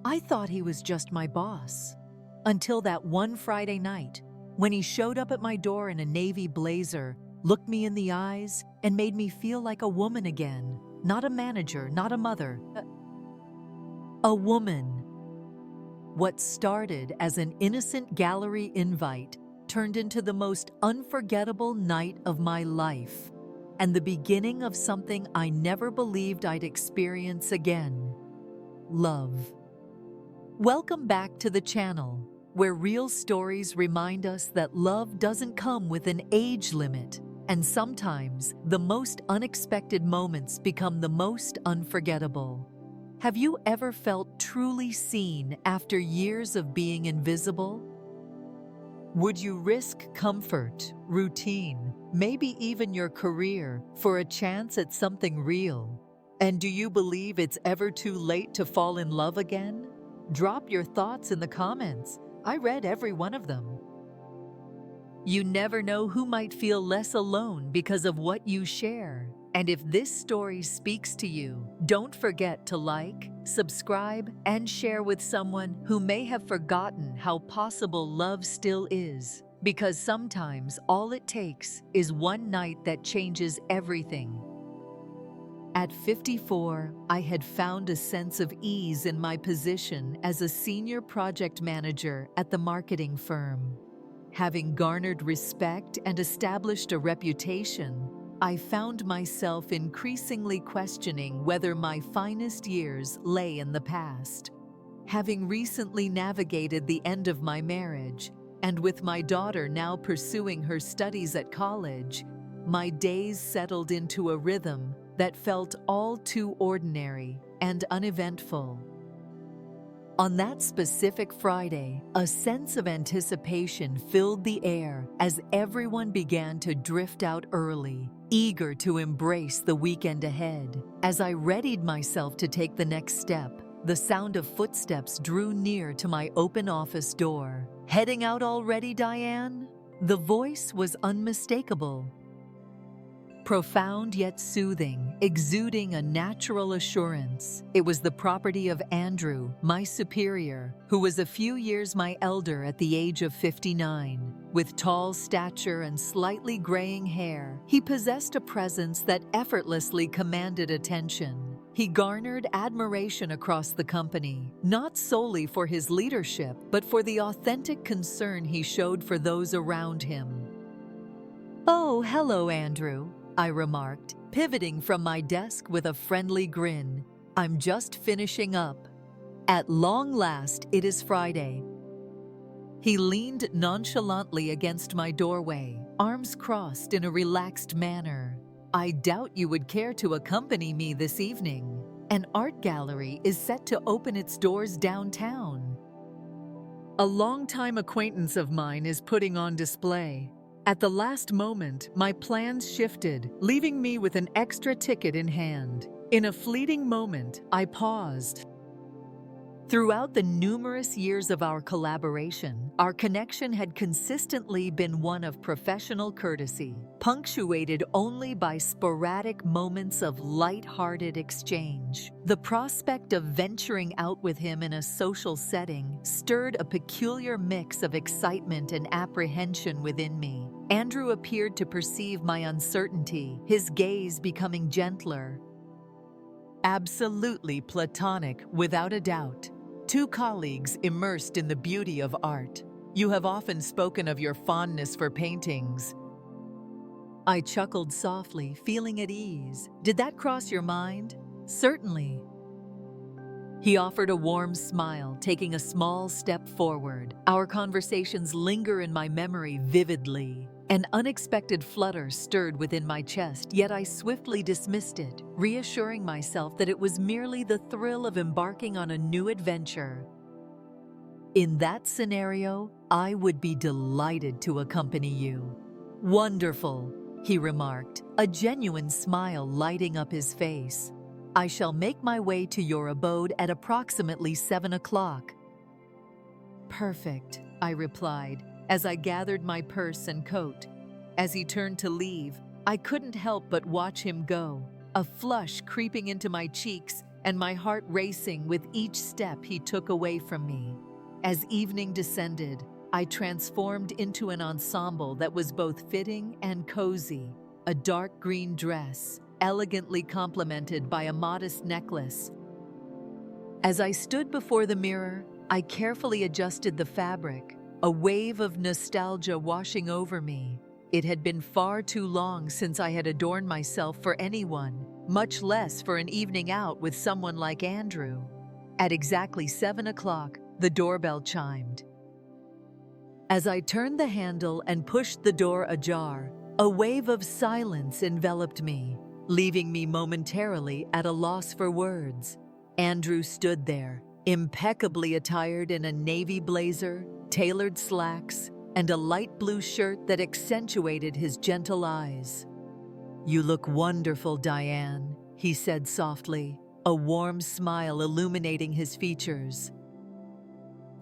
I thought he was just my boss. Until that one Friday night, when he showed up at my door in a navy blazer, looked me in the eyes, and made me feel like a woman again. Not a manager, not a mother. A woman. What started as an innocent gallery invite turned into the most unforgettable night of my life, and the beginning of something I never believed I'd experience again. Love. Welcome back to the channel, where real stories remind us that love doesn't come with an age limit, and sometimes the most unexpected moments become the most unforgettable. Have you ever felt truly seen after years of being invisible? Would you risk comfort, routine, maybe even your career for a chance at something real? And do you believe it's ever too late to fall in love again? Drop your thoughts in the comments. I read every one of them. You never know who might feel less alone because of what you share. And if this story speaks to you, don't forget to like, subscribe, and share with someone who may have forgotten how possible love still is. Because sometimes all it takes is one night that changes everything. At 54, I had found a sense of ease in my position as a senior project manager at the marketing firm. Having garnered respect and established a reputation, I found myself increasingly questioning whether my finest years lay in the past. Having recently navigated the end of my marriage, and with my daughter now pursuing her studies at college, my days settled into a rhythm that felt all too ordinary and uneventful. On that specific Friday, a sense of anticipation filled the air as everyone began to drift out early, eager to embrace the weekend ahead. As I readied myself to take the next step, the sound of footsteps drew near to my open office door. "Heading out already, Diane?" The voice was unmistakable. Profound yet soothing, exuding a natural assurance. It was the property of Andrew, my superior, who was a few years my elder at the age of 59. With tall stature and slightly graying hair, he possessed a presence that effortlessly commanded attention. He garnered admiration across the company, not solely for his leadership, but for the authentic concern he showed for those around him. "Oh, hello, Andrew," I remarked, pivoting from my desk with a friendly grin. "I'm just finishing up. At long last, it is Friday." He leaned nonchalantly against my doorway, arms crossed in a relaxed manner. "I doubt you would care to accompany me this evening. An art gallery is set to open its doors downtown. A longtime acquaintance of mine is putting on display. At the last moment, my plans shifted, leaving me with an extra ticket in hand. In a fleeting moment, I paused. Throughout the numerous years of our collaboration, our connection had consistently been one of professional courtesy, punctuated only by sporadic moments of light-hearted exchange. The prospect of venturing out with him in a social setting stirred a peculiar mix of excitement and apprehension within me. Andrew appeared to perceive my uncertainty, his gaze becoming gentler. Absolutely platonic, without a doubt. Two colleagues immersed in the beauty of art. You have often spoken of your fondness for paintings. I chuckled softly, feeling at ease. Did that cross your mind? Certainly. He offered a warm smile, taking a small step forward. Our conversations linger in my memory vividly. An unexpected flutter stirred within my chest, yet I swiftly dismissed it, reassuring myself that it was merely the thrill of embarking on a new adventure. In that scenario, I would be delighted to accompany you. Wonderful, he remarked, a genuine smile lighting up his face. I shall make my way to your abode at approximately 7 o'clock. Perfect, I replied, as I gathered my purse and coat. As he turned to leave, I couldn't help but watch him go, a flush creeping into my cheeks and my heart racing with each step he took away from me. As evening descended, I transformed into an ensemble that was both fitting and cozy. A dark green dress, elegantly complemented by a modest necklace. As I stood before the mirror, I carefully adjusted the fabric, a wave of nostalgia washing over me. It had been far too long since I had adorned myself for anyone, much less for an evening out with someone like Andrew. At exactly 7 o'clock, the doorbell chimed. As I turned the handle and pushed the door ajar, a wave of silence enveloped me, leaving me momentarily at a loss for words. Andrew stood there, impeccably attired in a navy blazer, tailored slacks, and a light blue shirt that accentuated his gentle eyes. "You look wonderful, Diane," he said softly, a warm smile illuminating his features.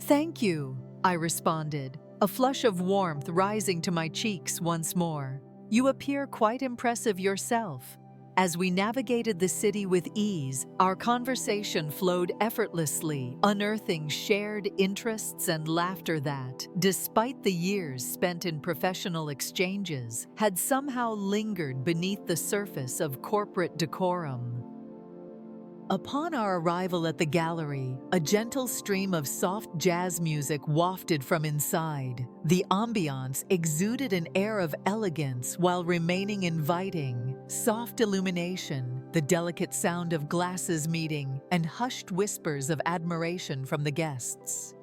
"Thank you," I responded, a flush of warmth rising to my cheeks once more. "You appear quite impressive yourself." As we navigated the city with ease, our conversation flowed effortlessly, unearthing shared interests and laughter that, despite the years spent in professional exchanges, had somehow lingered beneath the surface of corporate decorum. Upon our arrival at the gallery, a gentle stream of soft jazz music wafted from inside. The ambiance exuded an air of elegance while remaining inviting. Soft illumination, the delicate sound of glasses meeting, and hushed whispers of admiration from the guests.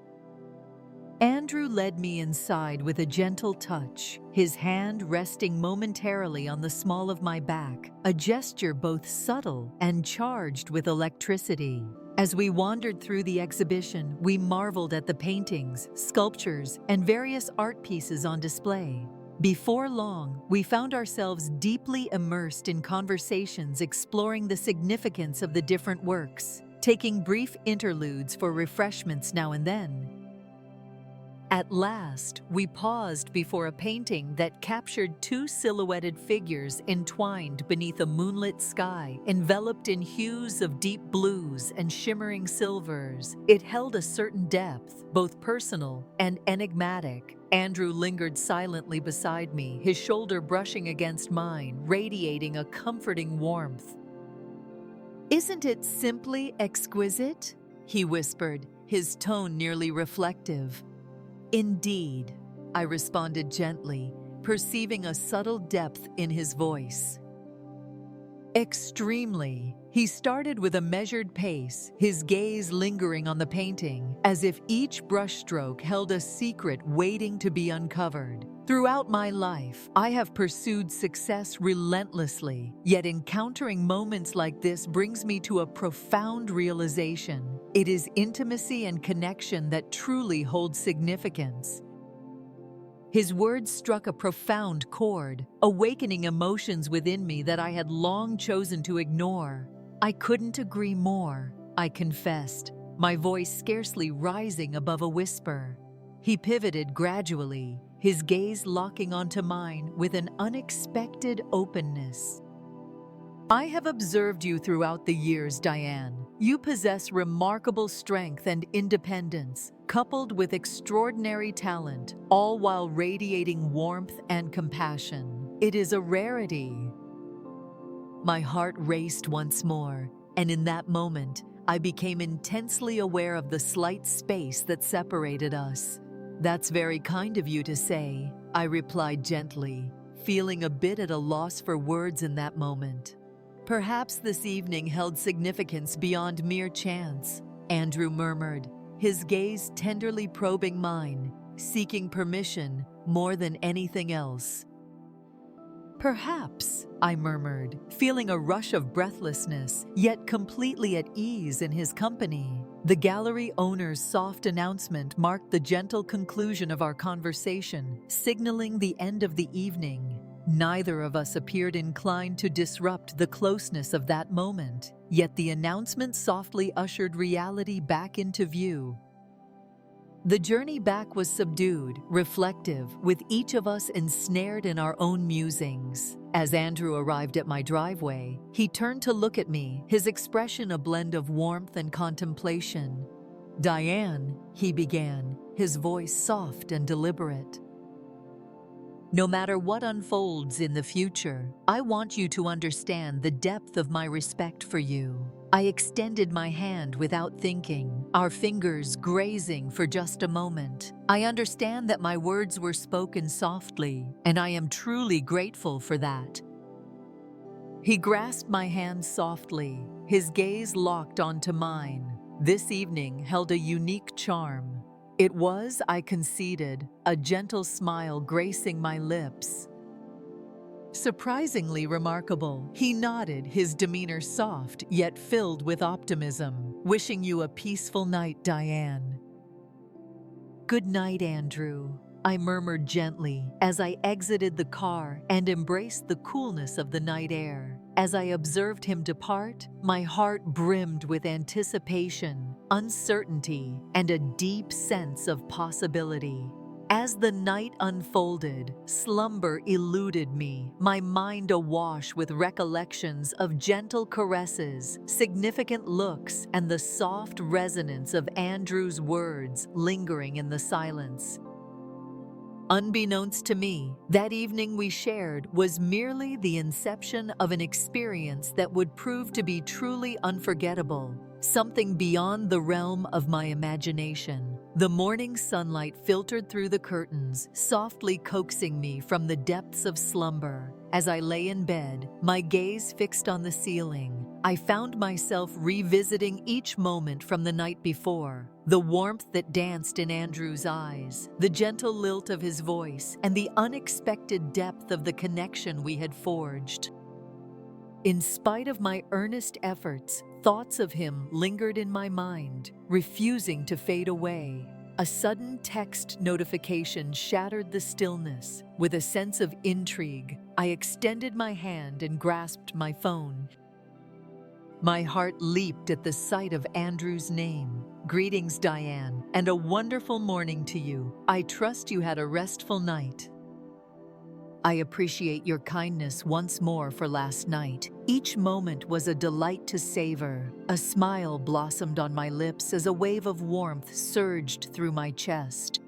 Andrew led me inside with a gentle touch, his hand resting momentarily on the small of my back, a gesture both subtle and charged with electricity. As we wandered through the exhibition, we marveled at the paintings, sculptures, and various art pieces on display. Before long, we found ourselves deeply immersed in conversations exploring the significance of the different works, taking brief interludes for refreshments now and then. At last, we paused before a painting that captured two silhouetted figures entwined beneath a moonlit sky, enveloped in hues of deep blues and shimmering silvers. It held a certain depth, both personal and enigmatic. Andrew lingered silently beside me, his shoulder brushing against mine, radiating a comforting warmth. "Isn't it simply exquisite?" he whispered, his tone nearly reflective. "Indeed," I responded gently, perceiving a subtle depth in his voice. "Extremely." He started with a measured pace, his gaze lingering on the painting, as if each brushstroke held a secret waiting to be uncovered. Throughout my life, I have pursued success relentlessly, yet encountering moments like this brings me to a profound realization. It is intimacy and connection that truly hold significance. His words struck a profound chord, awakening emotions within me that I had long chosen to ignore. "I couldn't agree more," I confessed, my voice scarcely rising above a whisper. He pivoted gradually, his gaze locking onto mine with an unexpected openness. "I have observed you throughout the years, Diane. You possess remarkable strength and independence, coupled with extraordinary talent, all while radiating warmth and compassion. It is a rarity." My heart raced once more, and in that moment, I became intensely aware of the slight space that separated us. "That's very kind of you to say," I replied gently, feeling a bit at a loss for words in that moment. "Perhaps this evening held significance beyond mere chance," Andrew murmured, his gaze tenderly probing mine, seeking permission more than anything else. "Perhaps," I murmured, feeling a rush of breathlessness, yet completely at ease in his company. The gallery owner's soft announcement marked the gentle conclusion of our conversation, signaling the end of the evening. Neither of us appeared inclined to disrupt the closeness of that moment, yet the announcement softly ushered reality back into view. The journey back was subdued, reflective, with each of us ensnared in our own musings. As Andrew arrived at my driveway, he turned to look at me, his expression a blend of warmth and contemplation. "Diane," he began, his voice soft and deliberate. "No matter what unfolds in the future, I want you to understand the depth of my respect for you." I extended my hand without thinking, our fingers grazing for just a moment. I understand that my words were spoken softly, and I am truly grateful for that. He grasped my hand softly, his gaze locked onto mine. This evening held a unique charm. It was, I conceded, a gentle smile gracing my lips. "Surprisingly remarkable," he nodded, his demeanor soft yet filled with optimism. "Wishing you a peaceful night, Diane." "Good night, Andrew," I murmured gently as I exited the car and embraced the coolness of the night air. As I observed him depart, my heart brimmed with anticipation, uncertainty, and a deep sense of possibility. As the night unfolded, slumber eluded me, my mind awash with recollections of gentle caresses, significant looks, and the soft resonance of Andrew's words lingering in the silence. Unbeknownst to me, that evening we shared was merely the inception of an experience that would prove to be truly unforgettable, something beyond the realm of my imagination. The morning sunlight filtered through the curtains, softly coaxing me from the depths of slumber. As I lay in bed, my gaze fixed on the ceiling, I found myself revisiting each moment from the night before. The warmth that danced in Andrew's eyes, the gentle lilt of his voice, and the unexpected depth of the connection we had forged. In spite of my earnest efforts, thoughts of him lingered in my mind, refusing to fade away. A sudden text notification shattered the stillness. With a sense of intrigue, I extended my hand and grasped my phone. My heart leaped at the sight of Andrew's name. "Greetings, Diane, and a wonderful morning to you. I trust you had a restful night. I appreciate your kindness once more for last night. Each moment was a delight to savor." A smile blossomed on my lips as a wave of warmth surged through my chest.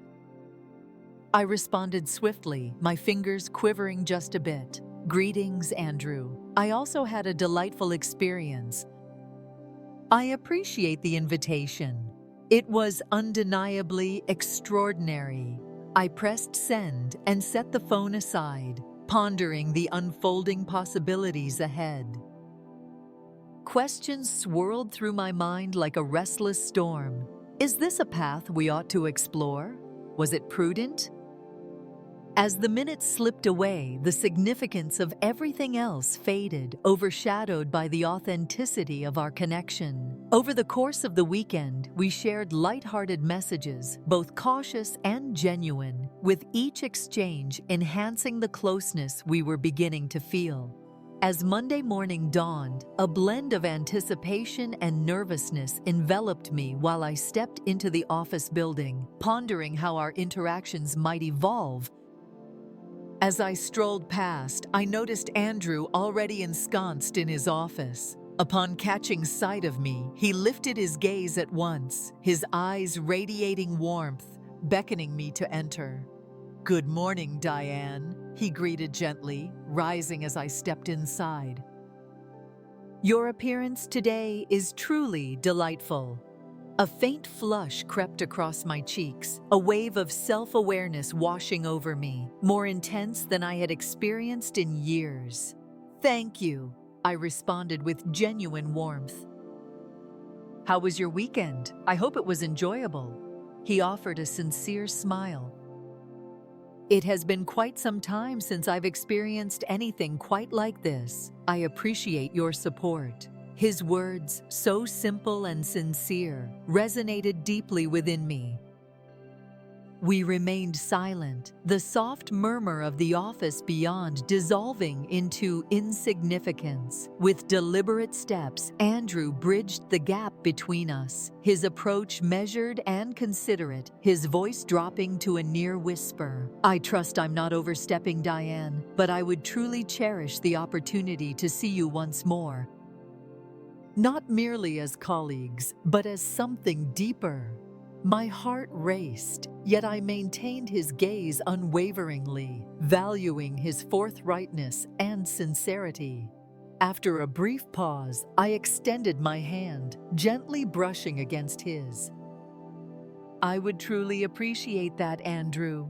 I responded swiftly, my fingers quivering just a bit. "Greetings, Andrew. I also had a delightful experience." "I appreciate the invitation. It was undeniably extraordinary." I pressed send and set the phone aside, pondering the unfolding possibilities ahead. Questions swirled through my mind like a restless storm. Is this a path we ought to explore? Was it prudent? As the minutes slipped away, the significance of everything else faded, overshadowed by the authenticity of our connection. Over the course of the weekend, we shared lighthearted messages, both cautious and genuine, with each exchange enhancing the closeness we were beginning to feel. As Monday morning dawned, a blend of anticipation and nervousness enveloped me while I stepped into the office building, pondering how our interactions might evolve. As I strolled past, I noticed Andrew already ensconced in his office. Upon catching sight of me, he lifted his gaze at once, his eyes radiating warmth, beckoning me to enter. "Good morning, Diane," he greeted gently, rising as I stepped inside. "Your appearance today is truly delightful." A faint flush crept across my cheeks, a wave of self-awareness washing over me, more intense than I had experienced in years. "Thank you," I responded with genuine warmth. "How was your weekend? I hope it was enjoyable." He offered a sincere smile. "It has been quite some time since I've experienced anything quite like this. I appreciate your support." His words, so simple and sincere, resonated deeply within me. We remained silent, the soft murmur of the office beyond dissolving into insignificance. With deliberate steps, Andrew bridged the gap between us, his approach measured and considerate, his voice dropping to a near whisper. "I trust I'm not overstepping, Diane, but I would truly cherish the opportunity to see you once more. Not merely as colleagues, but as something deeper." My heart raced, yet I maintained his gaze unwaveringly, valuing his forthrightness and sincerity. After a brief pause, I extended my hand, gently brushing against his. "I would truly appreciate that, Andrew,"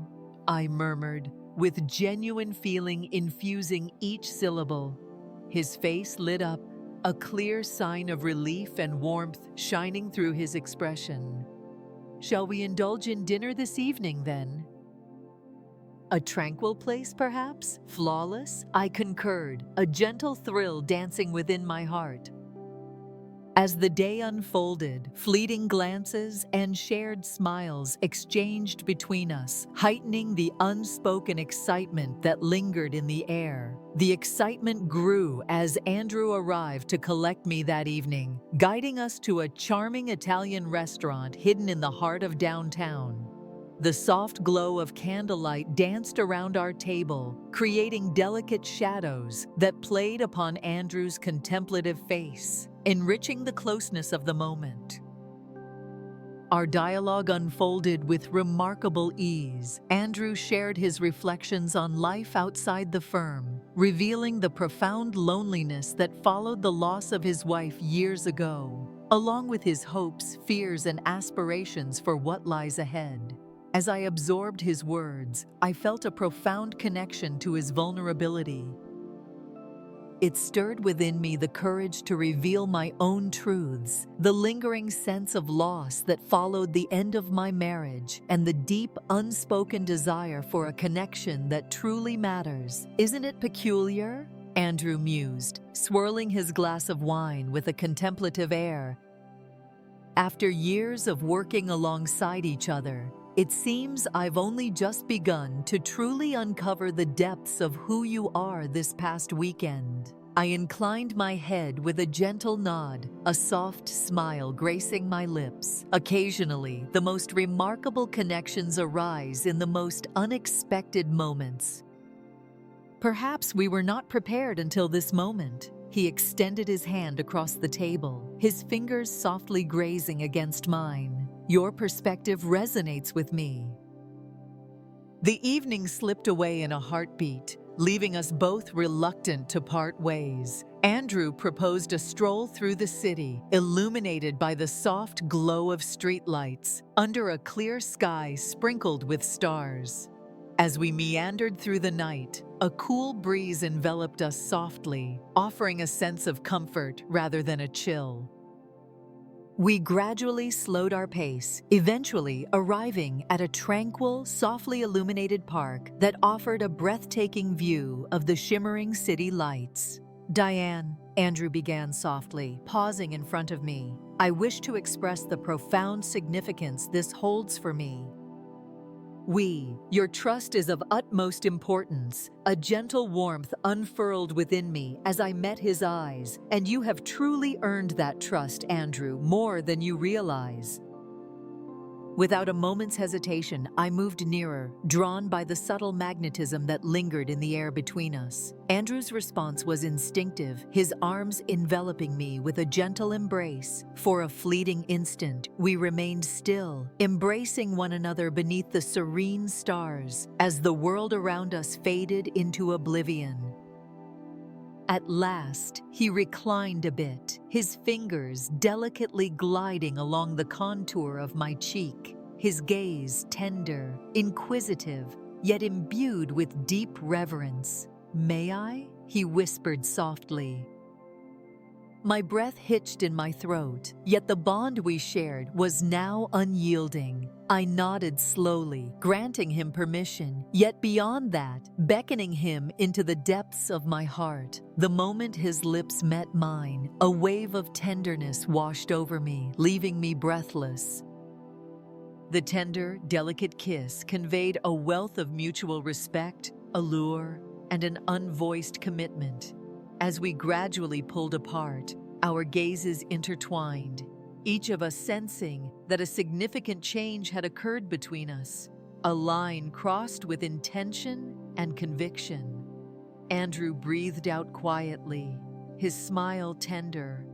I murmured, with genuine feeling infusing each syllable. His face lit up, a clear sign of relief and warmth shining through his expression. "Shall we indulge in dinner this evening, then?" "A tranquil place, perhaps? Flawless?" I concurred, a gentle thrill dancing within my heart. As the day unfolded, fleeting glances and shared smiles exchanged between us, heightening the unspoken excitement that lingered in the air. The excitement grew as Andrew arrived to collect me that evening, guiding us to a charming Italian restaurant hidden in the heart of downtown. The soft glow of candlelight danced around our table, creating delicate shadows that played upon Andrew's contemplative face, enriching the closeness of the moment. Our dialogue unfolded with remarkable ease. Andrew shared his reflections on life outside the firm, revealing the profound loneliness that followed the loss of his wife years ago, along with his hopes, fears, and aspirations for what lies ahead. As I absorbed his words, I felt a profound connection to his vulnerability. It stirred within me the courage to reveal my own truths, the lingering sense of loss that followed the end of my marriage, and the deep, unspoken desire for a connection that truly matters. "Isn't it peculiar?" Andrew mused, swirling his glass of wine with a contemplative air. "After years of working alongside each other, it seems I've only just begun to truly uncover the depths of who you are this past weekend." I inclined my head with a gentle nod, a soft smile gracing my lips. Occasionally, the most remarkable connections arise in the most unexpected moments. Perhaps we were not prepared until this moment. He extended his hand across the table, his fingers softly grazing against mine. "Your perspective resonates with me." The evening slipped away in a heartbeat, leaving us both reluctant to part ways. Andrew proposed a stroll through the city, illuminated by the soft glow of streetlights, under a clear sky sprinkled with stars. As we meandered through the night, a cool breeze enveloped us softly, offering a sense of comfort rather than a chill. We gradually slowed our pace, eventually arriving at a tranquil, softly illuminated park that offered a breathtaking view of the shimmering city lights. "Diane," Andrew began softly, pausing in front of me, "I wish to express the profound significance this holds for me. Your trust is of utmost importance." A gentle warmth unfurled within me as I met his eyes, "and you have truly earned that trust, Andrew, more than you realize." Without a moment's hesitation, I moved nearer, drawn by the subtle magnetism that lingered in the air between us. Andrew's response was instinctive, his arms enveloping me with a gentle embrace. For a fleeting instant, we remained still, embracing one another beneath the serene stars, as the world around us faded into oblivion. At last, he reclined a bit, his fingers delicately gliding along the contour of my cheek, his gaze tender, inquisitive, yet imbued with deep reverence. "May I?" he whispered softly. My breath hitched in my throat, yet the bond we shared was now unyielding. I nodded slowly, granting him permission, yet beyond that, beckoning him into the depths of my heart. The moment his lips met mine, a wave of tenderness washed over me, leaving me breathless. The tender, delicate kiss conveyed a wealth of mutual respect, allure, and an unvoiced commitment. As we gradually pulled apart, our gazes intertwined, each of us sensing that a significant change had occurred between us. A line crossed with intention and conviction. Andrew breathed out quietly, his smile tender.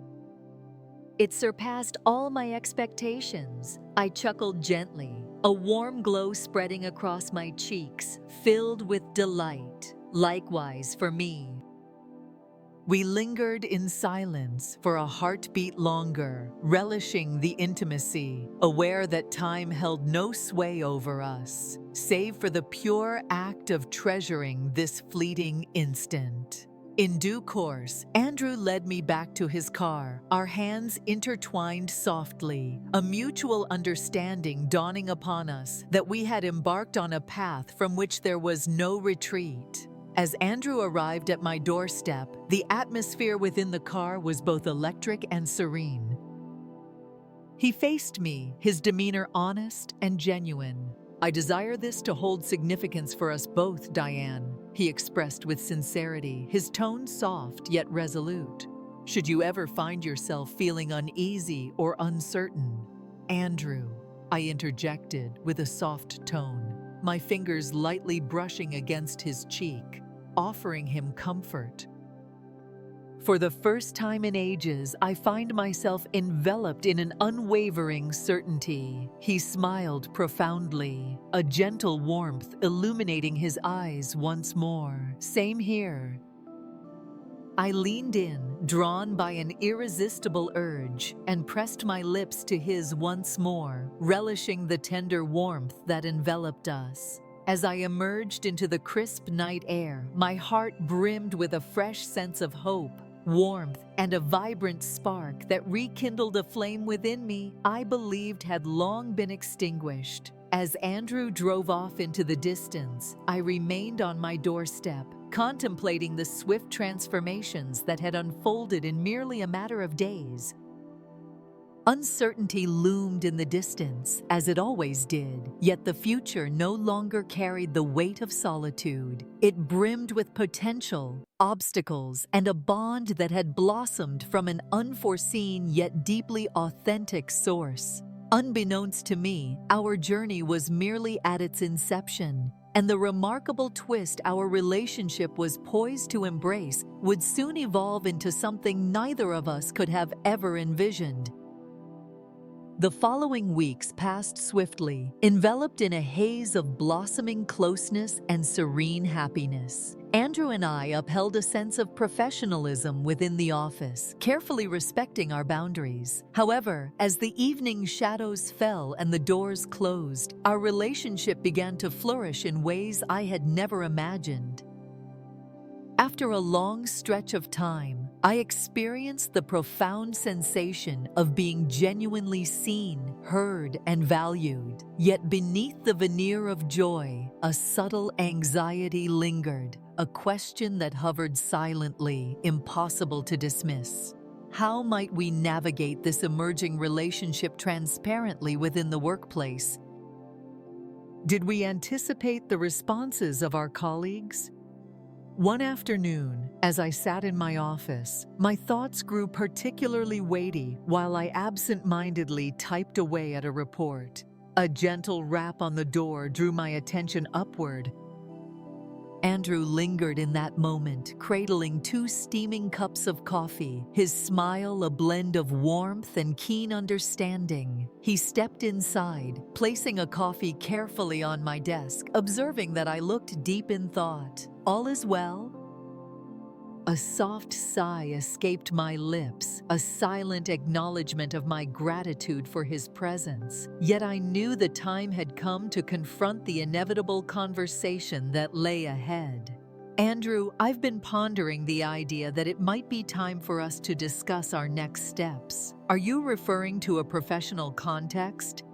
"It surpassed all my expectations," I chuckled gently, a warm glow spreading across my cheeks, filled with delight. "Likewise for me." We lingered in silence for a heartbeat longer, relishing the intimacy, aware that time held no sway over us, save for the pure act of treasuring this fleeting instant. In due course, Andrew led me back to his car, our hands intertwined softly, a mutual understanding dawning upon us that we had embarked on a path from which there was no retreat. As Andrew arrived at my doorstep, the atmosphere within the car was both electric and serene. He faced me, his demeanor honest and genuine. "I desire this to hold significance for us both, Diane," he expressed with sincerity, his tone soft yet resolute. "Should you ever find yourself feeling uneasy or uncertain." "Andrew," I interjected with a soft tone, my fingers lightly brushing against his cheek, offering him comfort. "For the first time in ages, I find myself enveloped in an unwavering certainty." He smiled profoundly, a gentle warmth illuminating his eyes once more. "Same here." I leaned in, drawn by an irresistible urge, and pressed my lips to his once more, relishing the tender warmth that enveloped us. As I emerged into the crisp night air, my heart brimmed with a fresh sense of hope, warmth, and a vibrant spark that rekindled a flame within me I believed had long been extinguished. As Andrew drove off into the distance, I remained on my doorstep, contemplating the swift transformations that had unfolded in merely a matter of days. Uncertainty loomed in the distance, as it always did, yet the future no longer carried the weight of solitude. It brimmed with potential, obstacles, and a bond that had blossomed from an unforeseen yet deeply authentic source. Unbeknownst to me, our journey was merely at its inception, and the remarkable twist our relationship was poised to embrace would soon evolve into something neither of us could have ever envisioned. The following weeks passed swiftly, enveloped in a haze of blossoming closeness and serene happiness. Andrew and I upheld a sense of professionalism within the office, carefully respecting our boundaries. However, as the evening shadows fell and the doors closed, our relationship began to flourish in ways I had never imagined. After a long stretch of time, I experienced the profound sensation of being genuinely seen, heard, and valued. Yet beneath the veneer of joy, a subtle anxiety lingered, a question that hovered silently, impossible to dismiss. How might we navigate this emerging relationship transparently within the workplace? Did we anticipate the responses of our colleagues? One afternoon, as I sat in my office, my thoughts grew particularly weighty while I absent-mindedly typed away at a report. A gentle rap on the door drew my attention upward. Andrew lingered in that moment, cradling 2 steaming cups of coffee, his smile a blend of warmth and keen understanding. He stepped inside, placing a coffee carefully on my desk, observing that I looked deep in thought. "All is well?" A soft sigh escaped my lips, a silent acknowledgement of my gratitude for his presence. Yet I knew the time had come to confront the inevitable conversation that lay ahead. "Andrew, I've been pondering the idea that it might be time for us to discuss our next steps. Are you referring to a professional context?"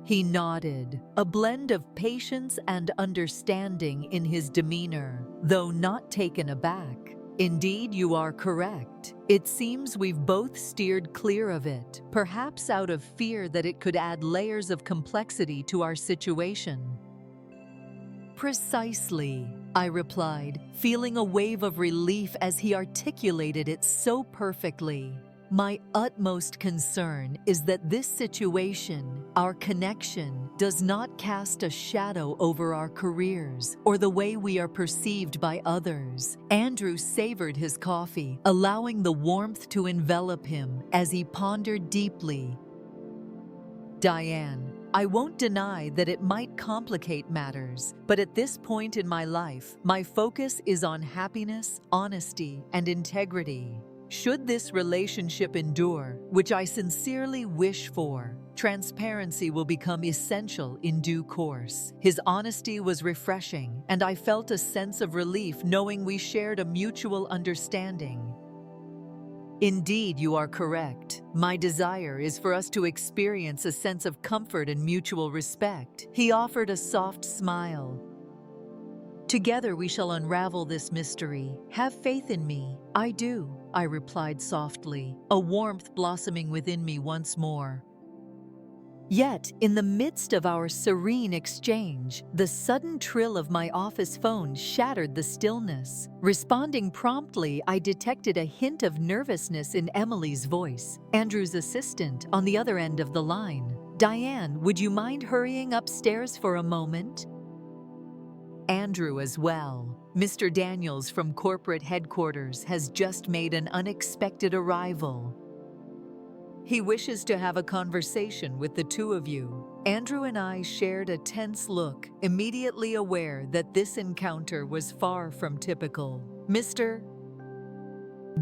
He nodded, a blend of patience and understanding in his demeanor, though not taken aback. Indeed, you are correct. It seems we've both steered clear of it, perhaps out of fear that it could add layers of complexity to our situation. Precisely, I replied, feeling a wave of relief as he articulated it so perfectly. My utmost concern is that this situation, our connection, does not cast a shadow over our careers or the way we are perceived by others. Andrew savored his coffee, allowing the warmth to envelop him as he pondered deeply. Diane, I won't deny that it might complicate matters, but at this point in my life, my focus is on happiness, honesty, and integrity. Should this relationship endure, which I sincerely wish for, transparency will become essential in due course. His honesty was refreshing, and I felt a sense of relief knowing we shared a mutual understanding. Indeed, you are correct. My desire is for us to experience a sense of comfort and mutual respect. He offered a soft smile. Together we shall unravel this mystery. Have faith in me. I do, I replied softly, a warmth blossoming within me once more. Yet, in the midst of our serene exchange, the sudden trill of my office phone shattered the stillness. Responding promptly, I detected a hint of nervousness in Emily's voice, Andrew's assistant on the other end of the line. Diane, would you mind hurrying upstairs for a moment? Andrew as well. Mr. Daniels from corporate headquarters has just made an unexpected arrival. He wishes to have a conversation with the two of you. Andrew and I shared a tense look, immediately aware that this encounter was far from typical. Mr.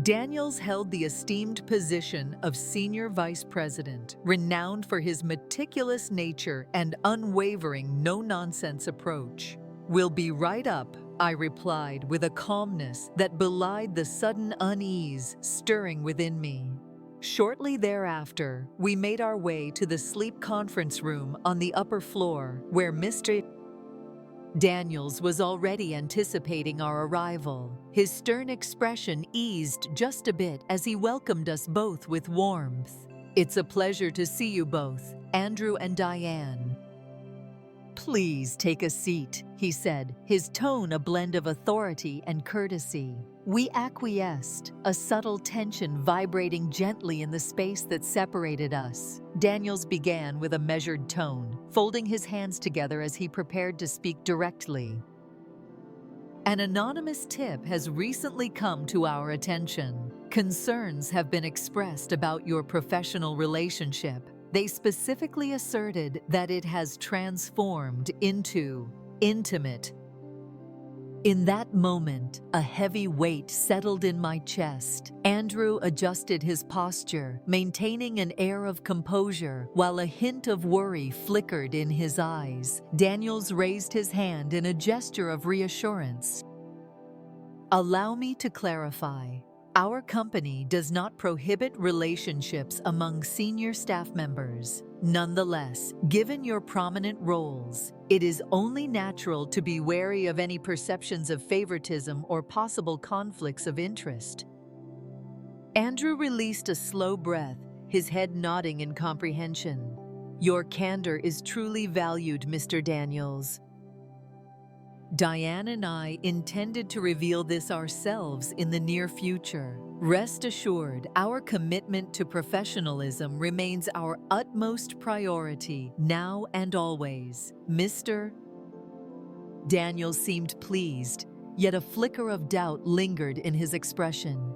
Daniels held the esteemed position of Senior Vice President, renowned for his meticulous nature and unwavering no-nonsense approach. We'll be right up, I replied with a calmness that belied the sudden unease stirring within me. Shortly thereafter, we made our way to the sleep conference room on the upper floor, where Mr. Daniels was already anticipating our arrival. His stern expression eased just a bit as he welcomed us both with warmth. It's a pleasure to see you both, Andrew and Diane. Please take a seat, he said, his tone a blend of authority and courtesy. We acquiesced, a subtle tension vibrating gently in the space that separated us. Daniels began with a measured tone, folding his hands together as he prepared to speak directly. An anonymous tip has recently come to our attention. Concerns have been expressed about your professional relationship. They specifically asserted that it has transformed into intimate. In that moment, a heavy weight settled in my chest. Andrew adjusted his posture, maintaining an air of composure, while a hint of worry flickered in his eyes. Daniels raised his hand in a gesture of reassurance. Allow me to clarify. Our company does not prohibit relationships among senior staff members. Nonetheless, given your prominent roles, it is only natural to be wary of any perceptions of favoritism or possible conflicts of interest. Andrew released a slow breath, his head nodding in comprehension. Your candor is truly valued, Mr. Daniels. Diane and I intended to reveal this ourselves in the near future. Rest assured, our commitment to professionalism remains our utmost priority, now and always. Mr. Daniels seemed pleased, yet a flicker of doubt lingered in his expression.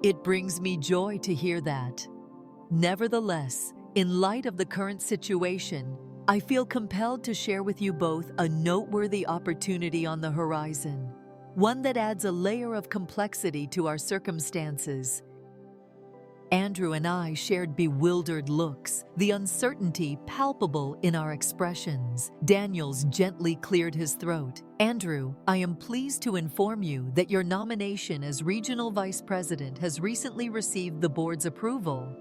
It brings me joy to hear that. Nevertheless, in light of the current situation, I feel compelled to share with you both a noteworthy opportunity on the horizon, one that adds a layer of complexity to our circumstances. Andrew and I shared bewildered looks, the uncertainty palpable in our expressions. Daniels gently cleared his throat. Andrew, I am pleased to inform you that your nomination as Regional Vice President has recently received the board's approval.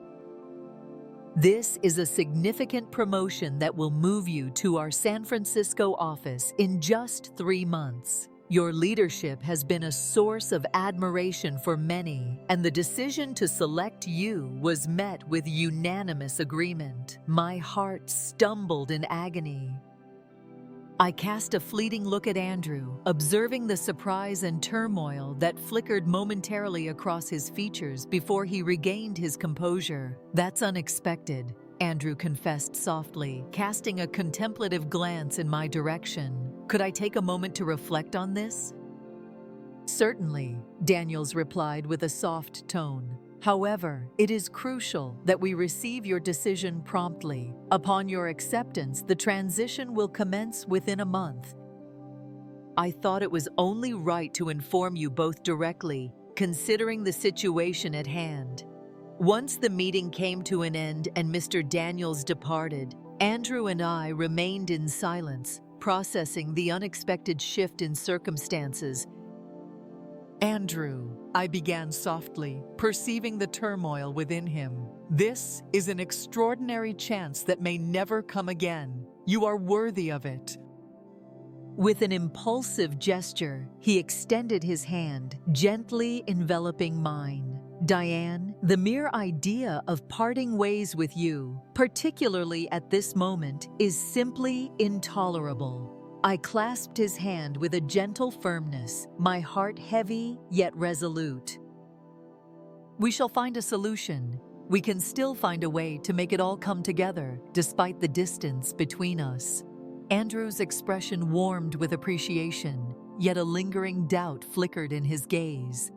This is a significant promotion that will move you to our San Francisco office in just 3 months. Your leadership has been a source of admiration for many, and the decision to select you was met with unanimous agreement. My heart stumbled in agony. I cast a fleeting look at Andrew, observing the surprise and turmoil that flickered momentarily across his features before he regained his composure. "That's unexpected," Andrew confessed softly, casting a contemplative glance in my direction. "Could I take a moment to reflect on this?" "Certainly," Daniels replied with a soft tone. "However, it is crucial that we receive your decision promptly. Upon your acceptance, the transition will commence within a month." I thought it was only right to inform you both directly, considering the situation at hand. Once the meeting came to an end and Mr. Daniels departed, Andrew and I remained in silence, processing the unexpected shift in circumstances. "Andrew," I began softly, perceiving the turmoil within him. "This is an extraordinary chance that may never come again. You are worthy of it." With an impulsive gesture, he extended his hand, gently enveloping mine. "Diane, the mere idea of parting ways with you, particularly at this moment, is simply intolerable." I clasped his hand with a gentle firmness, my heart heavy yet resolute. "We shall find a solution. We can still find a way to make it all come together, despite the distance between us." Andrew's expression warmed with appreciation, yet a lingering doubt flickered in his gaze.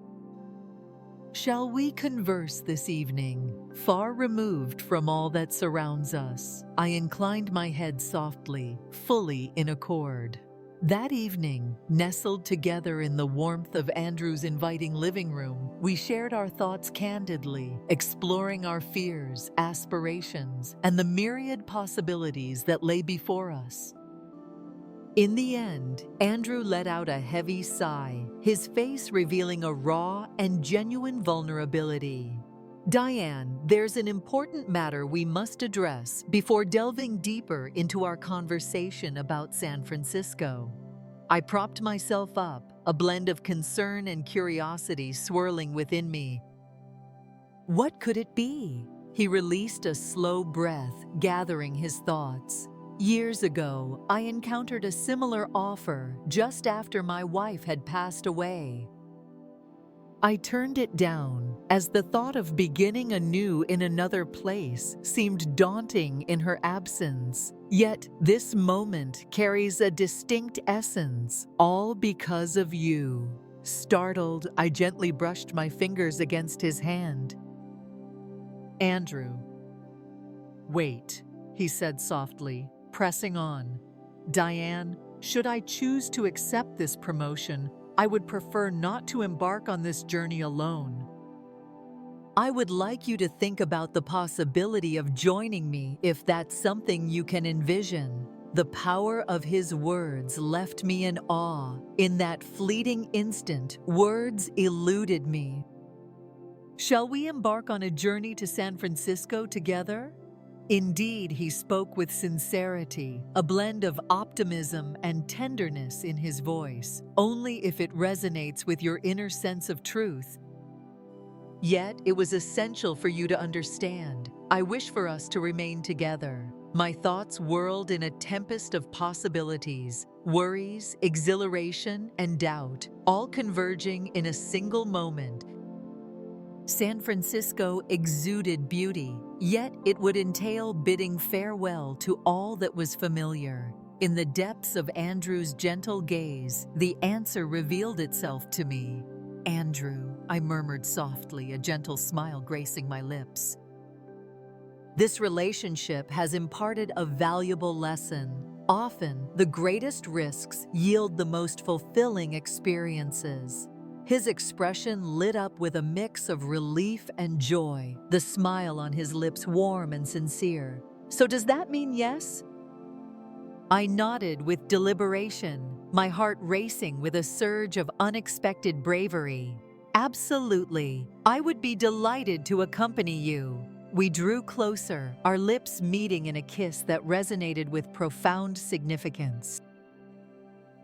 "Shall we converse this evening, far removed from all that surrounds us?" I inclined my head softly, fully in accord. That evening, nestled together in the warmth of Andrew's inviting living room, we shared our thoughts candidly, exploring our fears, aspirations, and the myriad possibilities that lay before us. In the end, Andrew let out a heavy sigh, his face revealing a raw and genuine vulnerability. "Diane, there's an important matter we must address before delving deeper into our conversation about San Francisco." I propped myself up, a blend of concern and curiosity swirling within me. "What could it be?" He released a slow breath, gathering his thoughts. "Years ago, I encountered a similar offer just after my wife had passed away. I turned it down, as the thought of beginning anew in another place seemed daunting in her absence. Yet this moment carries a distinct essence, all because of you." Startled, I gently brushed my fingers against his hand. "Andrew." "Wait," he said softly, pressing on. "Diane, should I choose to accept this promotion, I would prefer not to embark on this journey alone. I would like you to think about the possibility of joining me if that's something you can envision." The power of his words left me in awe. In that fleeting instant, words eluded me. "Shall we embark on a journey to San Francisco together?" Indeed, he spoke with sincerity, a blend of optimism and tenderness in his voice, only if it resonates with your inner sense of truth. "Yet, it was essential for you to understand. I wish for us to remain together." My thoughts whirled in a tempest of possibilities, worries, exhilaration, and doubt, all converging in a single moment. San Francisco exuded beauty, yet it would entail bidding farewell to all that was familiar. In the depths of Andrew's gentle gaze, the answer revealed itself to me. "Andrew," I murmured softly, a gentle smile gracing my lips. "This relationship has imparted a valuable lesson. Often, the greatest risks yield the most fulfilling experiences." His expression lit up with a mix of relief and joy, the smile on his lips warm and sincere. "So does that mean yes?" I nodded with deliberation, my heart racing with a surge of unexpected bravery. "Absolutely. I would be delighted to accompany you." We drew closer, our lips meeting in a kiss that resonated with profound significance.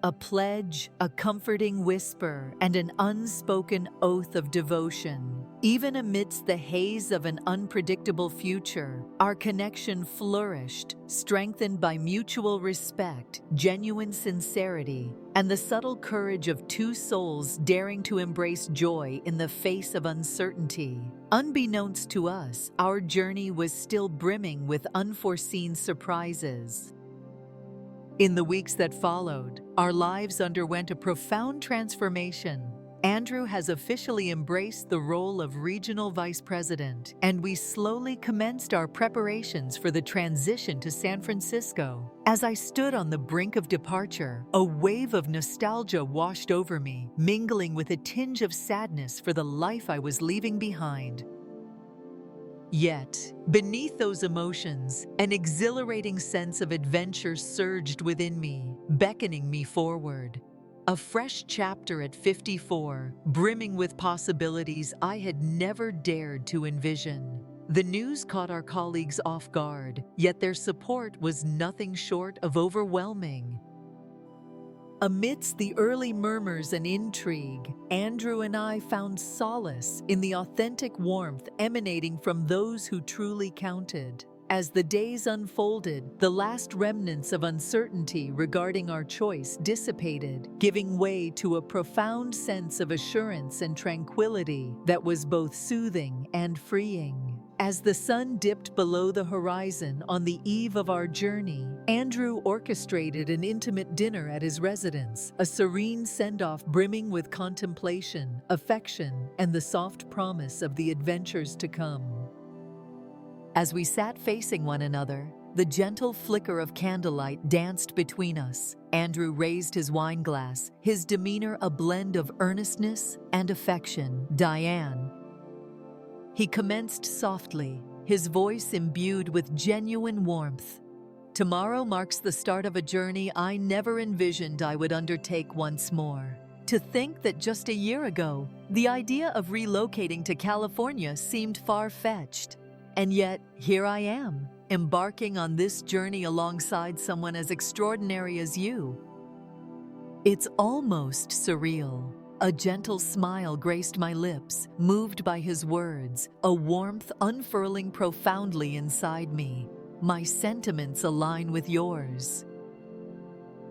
a pledge, a comforting whisper, and an unspoken oath of devotion. Even amidst the haze of an unpredictable future, our connection flourished, strengthened by mutual respect, genuine sincerity, and the subtle courage of two souls daring to embrace joy in the face of uncertainty. Unbeknownst to us, our journey was still brimming with unforeseen surprises. In the weeks that followed, our lives underwent a profound transformation. Andrew has officially embraced the role of regional vice president, and we slowly commenced our preparations for the transition to San Francisco. As I stood on the brink of departure, a wave of nostalgia washed over me, mingling with a tinge of sadness for the life I was leaving behind. Yet, beneath those emotions, an exhilarating sense of adventure surged within me, beckoning me forward. A fresh chapter at 54, brimming with possibilities I had never dared to envision. The news caught our colleagues off guard, yet their support was nothing short of overwhelming. Amidst the early murmurs and intrigue, Andrew and I found solace in the authentic warmth emanating from those who truly counted. As the days unfolded, the last remnants of uncertainty regarding our choice dissipated, giving way to a profound sense of assurance and tranquility that was both soothing and freeing. As the sun dipped below the horizon on the eve of our journey, Andrew orchestrated an intimate dinner at his residence, a serene send-off brimming with contemplation, affection, and the soft promise of the adventures to come. As we sat facing one another, the gentle flicker of candlelight danced between us. Andrew raised his wine glass, his demeanor a blend of earnestness and affection. "Diane," he commenced softly, his voice imbued with genuine warmth. "Tomorrow marks the start of a journey I never envisioned I would undertake once more. To think that just a year ago, the idea of relocating to California seemed far-fetched. And yet, here I am, embarking on this journey alongside someone as extraordinary as you. It's almost surreal." A gentle smile graced my lips, moved by his words, a warmth unfurling profoundly inside me. "My sentiments align with yours.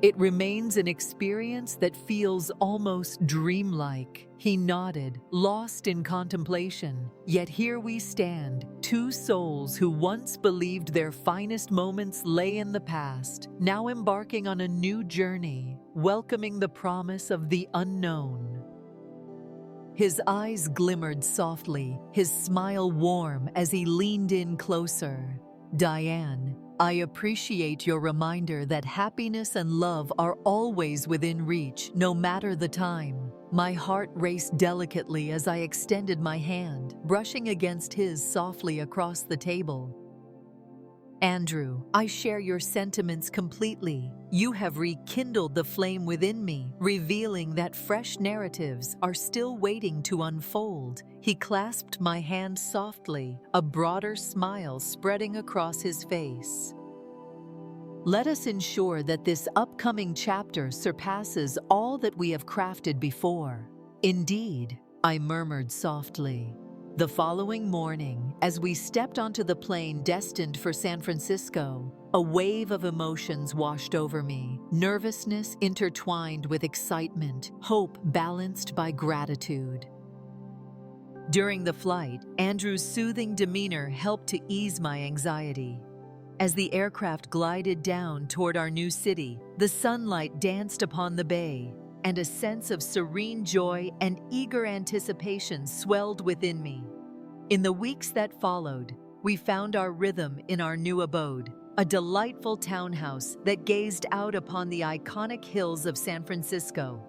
It remains an experience that feels almost dreamlike." He nodded, lost in contemplation. Yet here we stand, two souls who once believed their finest moments lay in the past, now embarking on a new journey, welcoming the promise of the unknown. His eyes glimmered softly, his smile warm as he leaned in closer. "Diane, I appreciate your reminder that happiness and love are always within reach, no matter the time." My heart raced delicately as I extended my hand, brushing against his softly across the table. "Andrew, I share your sentiments completely. You have rekindled the flame within me, revealing that fresh narratives are still waiting to unfold." He clasped my hand softly, a broader smile spreading across his face. "Let us ensure that this upcoming chapter surpasses all that we have crafted before." "Indeed," I murmured softly. The following morning, as we stepped onto the plane destined for San Francisco, a wave of emotions washed over me, nervousness intertwined with excitement, hope balanced by gratitude. During the flight, Andrew's soothing demeanor helped to ease my anxiety. As the aircraft glided down toward our new city, the sunlight danced upon the bay, and a sense of serene joy and eager anticipation swelled within me. In the weeks that followed, we found our rhythm in our new abode, a delightful townhouse that gazed out upon the iconic hills of San Francisco.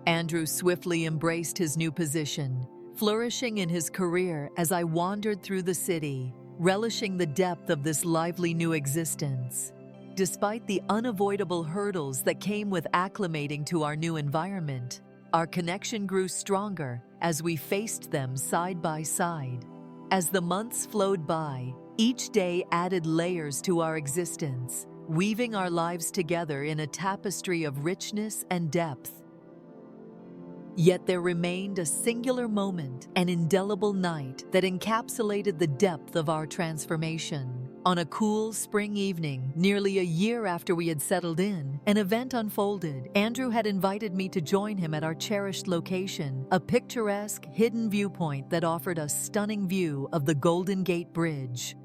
Andrew swiftly embraced his new position, flourishing in his career as I wandered through the city, relishing the depth of this lively new existence. Despite the unavoidable hurdles that came with acclimating to our new environment, our connection grew stronger as we faced them side by side. As the months flowed by, each day added layers to our existence, weaving our lives together in a tapestry of richness and depth. Yet there remained a singular moment, an indelible night that encapsulated the depth of our transformation. On a cool spring evening, nearly a year after we had settled in, an event unfolded. Andrew had invited me to join him at our cherished location, a picturesque, hidden viewpoint that offered a stunning view of the Golden Gate Bridge.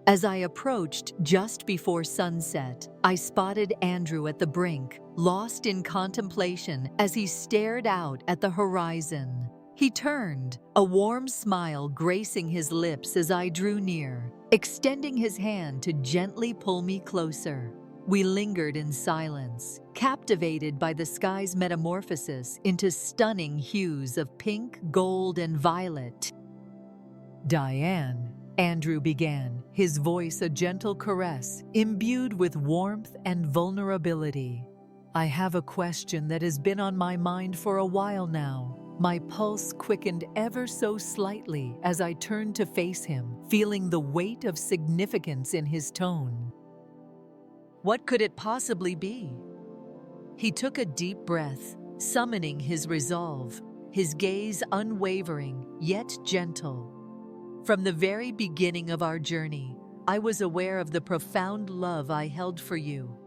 As I approached just before sunset, I spotted Andrew at the brink, lost in contemplation as he stared out at the horizon. He turned, a warm smile gracing his lips as I drew near, extending his hand to gently pull me closer. We lingered in silence, captivated by the sky's metamorphosis into stunning hues of pink, gold, and violet. "Diane," Andrew began, his voice a gentle caress, imbued with warmth and vulnerability. "I have a question that has been on my mind for a while now." My pulse quickened ever so slightly as I turned to face him, feeling the weight of significance in his tone. What could it possibly be? He took a deep breath, summoning his resolve, his gaze unwavering yet gentle. From the very beginning of our journey, I was aware of the profound love I held for you.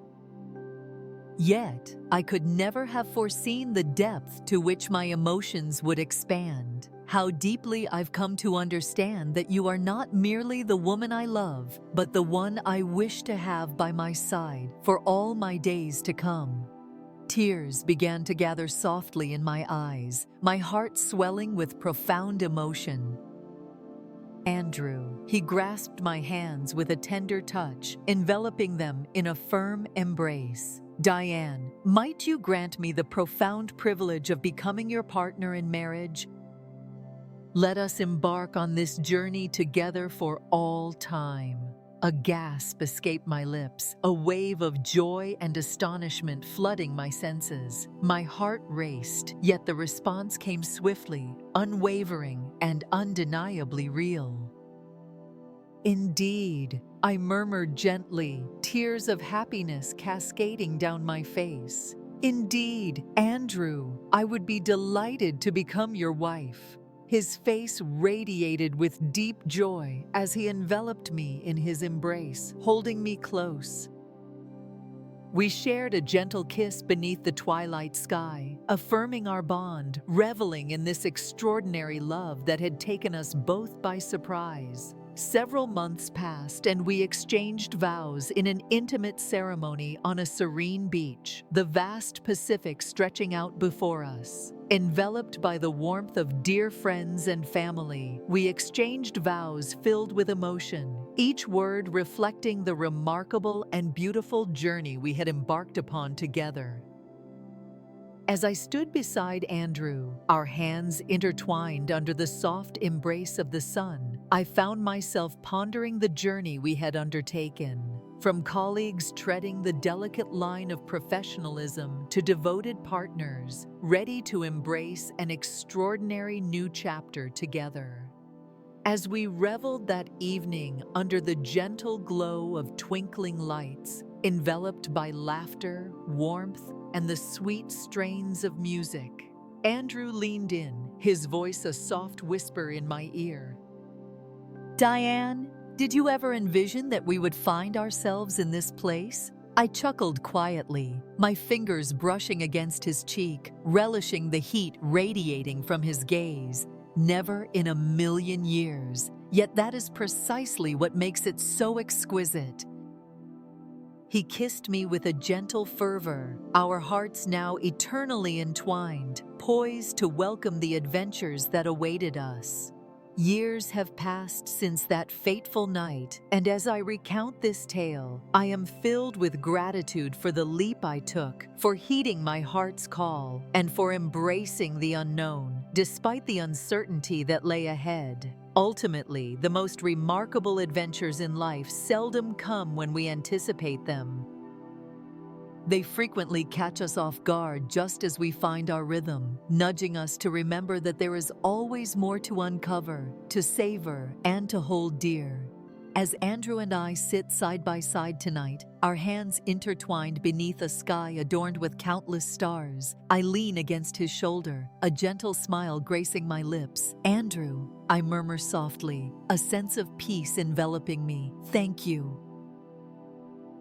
Yet, I could never have foreseen the depth to which my emotions would expand. How deeply I've come to understand that you are not merely the woman I love, but the one I wish to have by my side for all my days to come. Tears began to gather softly in my eyes, my heart swelling with profound emotion. Andrew, he grasped my hands with a tender touch, enveloping them in a firm embrace. "Diane, might you grant me the profound privilege of becoming your partner in marriage? Let us embark on this journey together for all time." A gasp escaped my lips, a wave of joy and astonishment flooding my senses. My heart raced, yet the response came swiftly, unwavering, and undeniably real. "Indeed," I murmured gently, tears of happiness cascading down my face. "Indeed, Andrew, I would be delighted to become your wife." His face radiated with deep joy as he enveloped me in his embrace, holding me close. We shared a gentle kiss beneath the twilight sky, affirming our bond, reveling in this extraordinary love that had taken us both by surprise. Several months passed and we exchanged vows in an intimate ceremony on a serene beach, the vast Pacific stretching out before us. Enveloped by the warmth of dear friends and family, we exchanged vows filled with emotion, each word reflecting the remarkable and beautiful journey we had embarked upon together. As I stood beside Andrew, our hands intertwined under the soft embrace of the sun, I found myself pondering the journey we had undertaken. From colleagues treading the delicate line of professionalism to devoted partners, ready to embrace an extraordinary new chapter together. As we reveled that evening under the gentle glow of twinkling lights, enveloped by laughter, warmth, and the sweet strains of music, Andrew leaned in, his voice a soft whisper in my ear. "Diane, did you ever envision that we would find ourselves in this place?" I chuckled quietly, my fingers brushing against his cheek, relishing the heat radiating from his gaze. Never in a million years, yet that is precisely what makes it so exquisite. He kissed me with a gentle fervor, our hearts now eternally entwined, poised to welcome the adventures that awaited us. Years have passed since that fateful night, and as I recount this tale, I am filled with gratitude for the leap I took, for heeding my heart's call, and for embracing the unknown, despite the uncertainty that lay ahead. Ultimately, the most remarkable adventures in life seldom come when we anticipate them. They frequently catch us off guard just as we find our rhythm, nudging us to remember that there is always more to uncover, to savor, and to hold dear. As Andrew and I sit side by side tonight, our hands intertwined beneath a sky adorned with countless stars, I lean against his shoulder, a gentle smile gracing my lips. "Andrew," I murmur softly, a sense of peace enveloping me. "Thank you."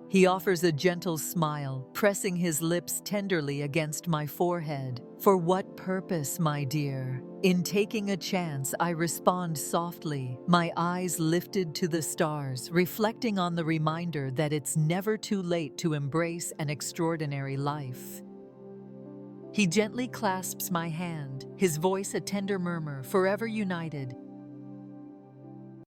He offers a gentle smile, pressing his lips tenderly against my forehead. "For what purpose, my dear?" In taking a chance, I respond softly, my eyes lifted to the stars, reflecting on the reminder that it's never too late to embrace an extraordinary life. He gently clasps my hand, his voice a tender murmur, forever united.